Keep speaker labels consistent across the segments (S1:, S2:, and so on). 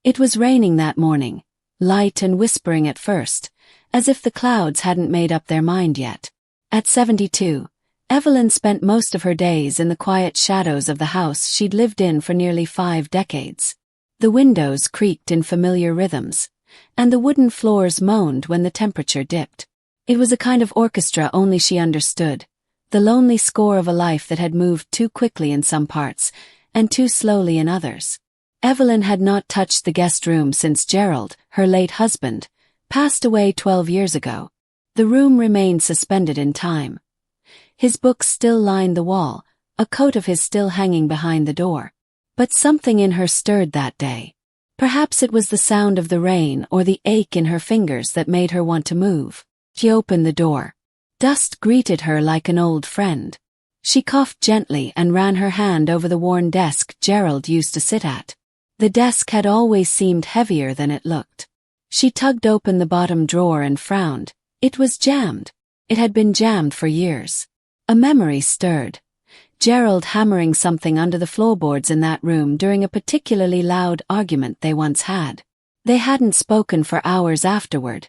S1: It was raining that morning, light and whispering at first, as if the clouds hadn't made up their mind yet. At 72, Evelyn spent most of her days in the quiet shadows of the house she'd lived in for nearly 5 decades. The windows creaked in familiar rhythms, and the wooden floors moaned when the temperature dipped. It was a kind of orchestra only she understood, the lonely score of a life that had moved too quickly in some parts, and too slowly in others. Evelyn had not touched the guest room since Gerald, her late husband, passed away 12 years ago. The room remained suspended in time. His books still lined the wall, a coat of his still hanging behind the door. But something in her stirred that day. Perhaps it was the sound of the rain or the ache in her fingers that made her want to move. She opened the door. Dust greeted her like an old friend. She coughed gently and ran her hand over the worn desk Gerald used to sit at. The desk had always seemed heavier than it looked. She tugged open the bottom drawer and frowned. It was jammed. It had been jammed for years. A memory stirred. Gerald hammering something under the floorboards in that room during a particularly loud argument they once had. They hadn't spoken for hours afterward,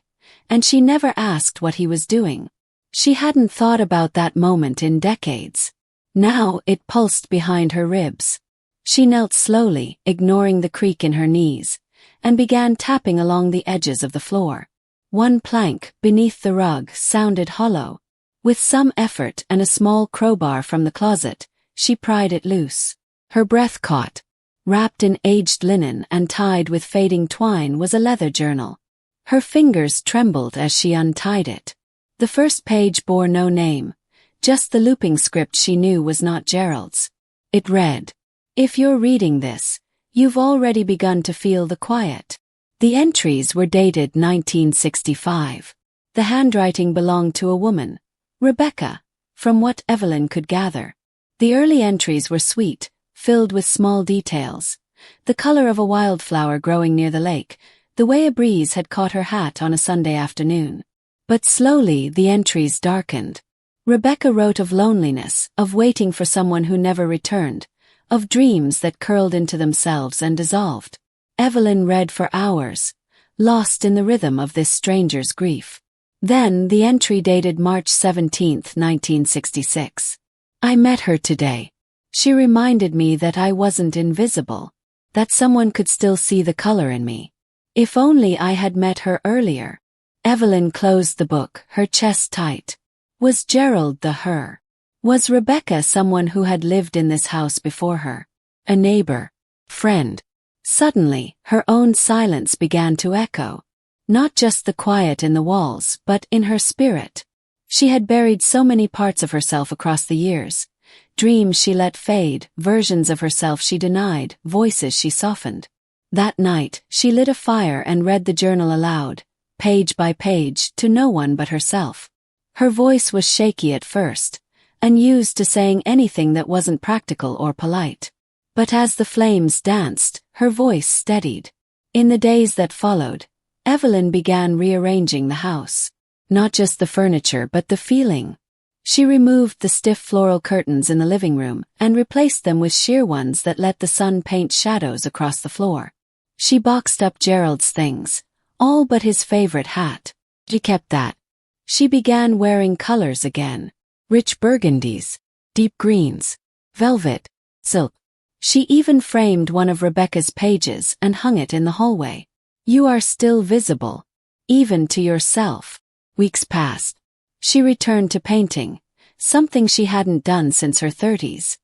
S1: and she never asked what he was doing. She hadn't thought about that moment in decades. Now it pulsed behind her ribs. She knelt slowly, ignoring the creak in her knees, and began tapping along the edges of the floor. One plank, beneath the rug, sounded hollow. With some effort and a small crowbar from the closet, she pried it loose. Her breath caught. Wrapped in aged linen and tied with fading twine was a leather journal. Her fingers trembled as she untied it. The first page bore no name, just the looping script she knew was not Gerald's. It read, "If you're reading this, you've already begun to feel the quiet." The entries were dated 1965. The handwriting belonged to a woman, Rebecca, from what Evelyn could gather. The early entries were sweet, filled with small details. The color of a wildflower growing near the lake, the way a breeze had caught her hat on a Sunday afternoon. But slowly the entries darkened. Rebecca wrote of loneliness, of waiting for someone who never returned, of dreams that curled into themselves and dissolved. Evelyn read for hours, lost in the rhythm of this stranger's grief. Then the entry dated March 17, 1966. "I met her today. She reminded me that I wasn't invisible, that someone could still see the color in me. If only I had met her earlier." Evelyn closed the book, her chest tight. Was Gerald the her? Was Rebecca someone who had lived in this house before her? A neighbor? Friend? Suddenly, her own silence began to echo. Not just the quiet in the walls, but in her spirit. She had buried so many parts of herself across the years. Dreams she let fade, versions of herself she denied, voices she softened. That night, she lit a fire and read the journal aloud, page by page, to no one but herself. Her voice was shaky at first, unused to saying anything that wasn't practical or polite. But as the flames danced, her voice steadied. In the days that followed, Evelyn began rearranging the house. Not just the furniture but the feeling. She removed the stiff floral curtains in the living room and replaced them with sheer ones that let the sun paint shadows across the floor. She boxed up Gerald's things, all but his favorite hat. She kept that. She began wearing colors again. Rich burgundies, deep greens, velvet, silk. She even framed one of Rebecca's pages and hung it in the hallway. "You are still visible, even to yourself." Weeks passed. She returned to painting, something she hadn't done since her 30s.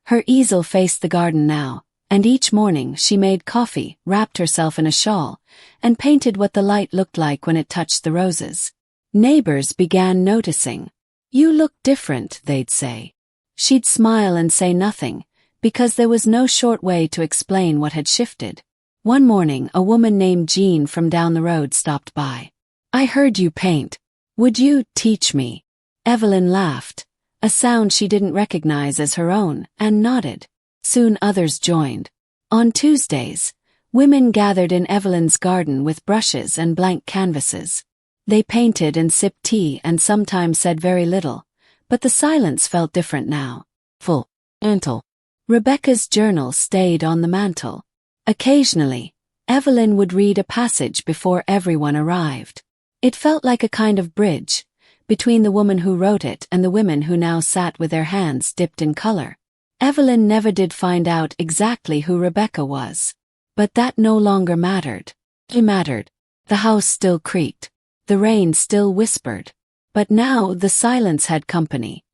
S1: Her easel faced the garden now, and each morning she made coffee, wrapped herself in a shawl, and painted what the light looked like when it touched the roses. Neighbors began noticing. "You look different," they'd say. She'd smile and say nothing, because there was no short way to explain what had shifted. One morning a woman named Jean from down the road stopped by. "I heard you paint. Would you teach me?" Evelyn laughed, a sound she didn't recognize as her own, and nodded. Soon others joined. On Tuesdays, women gathered in Evelyn's garden with brushes and blank canvases. They painted and sipped tea and sometimes said very little, but the silence felt different now. Full. Mantel. Rebecca's journal stayed on the mantel. Occasionally, Evelyn would read a passage before everyone arrived. It felt like a kind of bridge between the woman who wrote it and the women who now sat with their hands dipped in color. Evelyn never did find out exactly who Rebecca was. But that no longer mattered. It mattered. The house still creaked. The rain still whispered. But now the silence had company.